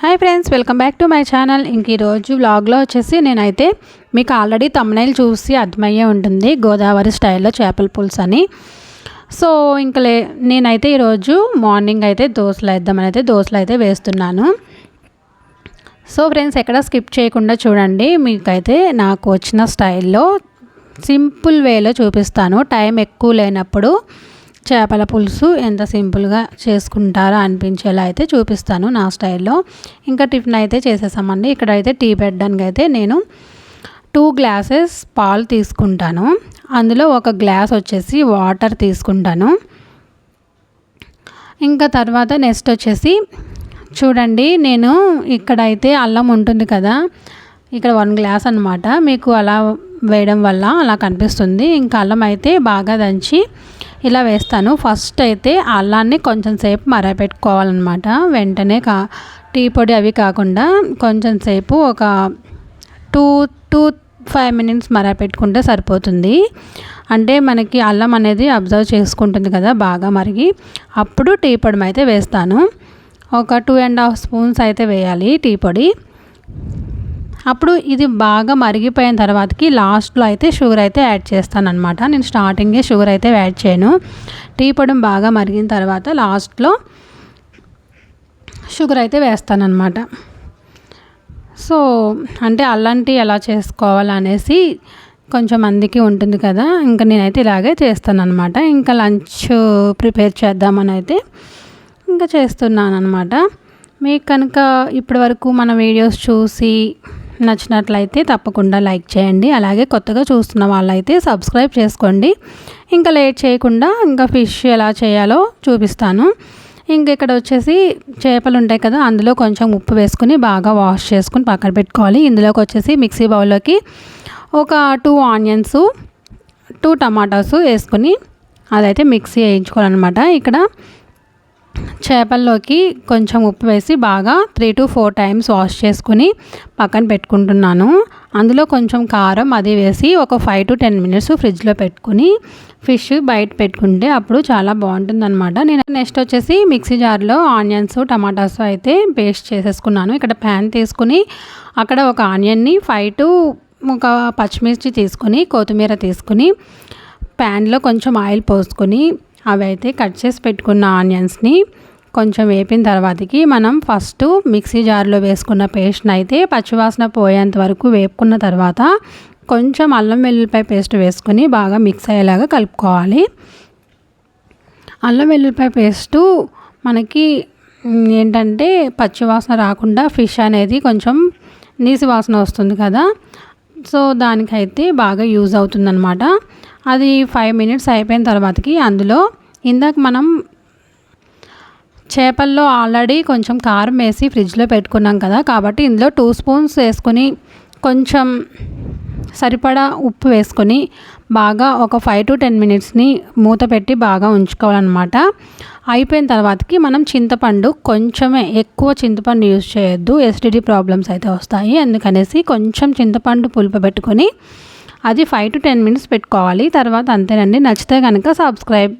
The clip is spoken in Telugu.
Hi friends, welcome back to my channel. ఇంక ఈరోజు వ్లాగ్లో వచ్చేసి నేనైతే మీకు ఆల్రెడీ థంబ్నెయిల్ చూసి అర్థమయ్యే ఉంటుంది, గోదావరి స్టైల్లో చేపల పులుసు అని. సో ఇంక నేనైతే ఈరోజు మార్నింగ్ అయితే దోశలు అయితే వేస్తున్నాను. సో ఫ్రెండ్స్, ఎక్కడ స్కిప్ చేయకుండా చూడండి. మీకైతే నాకు వచ్చిన స్టైల్లో సింపుల్ వేలో చూపిస్తాను. టైం ఎక్కువ లేనప్పుడు చేపల పులుసు ఎంత సింపుల్గా చేసుకుంటారో అనిపించేలా అయితే చూపిస్తాను నా స్టైల్లో. ఇంకా టిఫిన్ అయితే చేసేసామండి. ఇక్కడైతే టీ పెట్టడానికి అయితే నేను 2 గ్లాసెస్ పాలు తీసుకుంటాను. అందులో 1 గ్లాస్ వచ్చేసి వాటర్ తీసుకుంటాను. ఇంకా తర్వాత నెక్స్ట్ వచ్చేసి చూడండి, నేను ఇక్కడైతే అల్లం ఉంటుంది కదా, ఇక్కడ 1 గ్లాస్ అనమాట. మీకు అలా వేయడం వల్ల అలా కనిపిస్తుంది. ఇంకా అల్లం అయితే బాగా దంచి ఇలా వేస్తాను. ఫస్ట్ అయితే అల్లాన్ని కొంచెం సేపు మరగపెట్టుకోవాలన్నమాట. వెంటనే టీ పొడి అవి కాకుండా కొంచెం సేపు ఒక 2-5 మినిట్స్ మరగపెట్టుకుంటే సరిపోతుంది. అంటే మనకి అల్లం అనేది అబ్జర్వ్ చేసుకుంటుంది కదా బాగా మరిగి, అప్పుడు టీ పొడి అయితే వేస్తాను. ఒక 2.5 స్పూన్స్ అయితే వేయాలి టీ పొడి. అప్పుడు ఇది బాగా మరిగిపోయిన తర్వాతకి లాస్ట్లో అయితే షుగర్ అయితే యాడ్ చేస్తాను అనమాట. నేను స్టార్టింగే షుగర్ అయితే యాడ్ చేయను. టీ పొడి బాగా మరిగిన తర్వాత లాస్ట్లో షుగర్ అయితే వేస్తాను అనమాట. సో అంటే అల్లం టీ ఎలా చేసుకోవాలనేసి కొంచెం మందికి ఉంటుంది కదా, ఇంకా నేనైతే ఇలాగే చేస్తాను అనమాట. ఇంకా లంచ్ ప్రిపేర్ చేద్దామని అయితే ఇంకా చేస్తున్నాను అనమాట. మీకు కనుక ఇప్పటి వరకు మన వీడియోస్ చూసి నచ్చినట్లయితే తప్పకుండా లైక్ చేయండి. అలాగే కొత్తగా చూస్తున్న వాళ్ళైతే సబ్స్క్రైబ్ చేసుకోండి. ఇంకా లేట్ చేయకుండా ఇంకా ఫిష్ ఎలా చేయాలో చూపిస్తాను. ఇంక ఇక్కడ వచ్చేసి చేపలు ఉంటాయి కదా, అందులో కొంచెం ఉప్పు వేసుకుని బాగా వాష్ చేసుకుని పక్కన పెట్టుకోవాలి. ఇందులోకి వచ్చేసి మిక్సీ బౌల్లోకి ఒక 2 ఆనియన్స్ 2 టమాటాస్ వేసుకొని అదైతే మిక్సీ వేయించుకోవాలన్నమాట. ఇక్కడ చేపల్లోకి కొంచెం ఉప్పు వేసి బాగా 3-4 టైమ్స్ వాష్ చేసుకుని పక్కన పెట్టుకుంటున్నాను. అందులో కొంచెం కారం అది వేసి ఒక 5-10 మినిట్స్ ఫ్రిడ్జ్లో పెట్టుకుని ఫిష్ బయట పెట్టుకుంటే అప్పుడు చాలా బాగుంటుంది అనమాట. నేను నెక్స్ట్ వచ్చేసి మిక్సీ జార్లో ఆనియన్స్ టమాటాస్ అయితే పేస్ట్ చేసేసుకున్నాను. ఇక్కడ ప్యాన్ తీసుకుని అక్కడ ఒక ఆనియన్ని 5 ఒక పచ్చిమిర్చి తీసుకుని కొత్తిమీర తీసుకుని ప్యాన్లో కొంచెం ఆయిల్ పోసుకొని అవి అయితే కట్ చేసి పెట్టుకున్న ఆనియన్స్ని కొంచెం వేపిన తర్వాతకి మనం ఫస్ట్ మిక్సీ జార్లో వేసుకున్న పేస్ట్ని అయితే పచ్చివాసన పోయేంత వరకు వేపుకున్న తర్వాత కొంచెం అల్లం వెల్లుల్లిపాయ పేస్ట్ వేసుకొని బాగా మిక్స్ అయ్యేలాగా కలుపుకోవాలి. అల్లం వెల్లుల్లిపాయ పేస్టు మనకి ఏంటంటే పచ్చివాసన రాకుండా ఫిష్ అనేది కొంచెం నీసి వాసన వస్తుంది కదా, సో దానికైతే బాగా యూజ్ అవుతుందన్నమాట. అది 5 మినిట్స్ అయిపోయిన తర్వాతకి అందులో ఇందాక మనం చేపల్లో ఆల్రెడీ కొంచెం కారం వేసి ఫ్రిడ్జ్లో పెట్టుకున్నాం కదా, కాబట్టి ఇందులో 2 స్పూన్స్ వేసుకొని కొంచెం సరిపడా ఉప్పు వేసుకొని బాగా ఒక 5-10 మినిట్స్ని మూత పెట్టి బాగా ఉంచుకోవాలన్నమాట. అయిపోయిన తర్వాతకి మనం చింతపండు కొంచెమే, ఎక్కువ చింతపండు యూజ్ చేయొద్దు, ఎసిడిటీ ప్రాబ్లమ్స్ అయితే వస్తాయి. అందుకనేసి కొంచెం చింతపండు పులుపు పెట్టుకొని అది 5-10 మినిట్స్ పెట్టుకోవాలి. తర్వాత అంతేనండి. నచ్చితే కనుక సబ్స్క్రైబ్.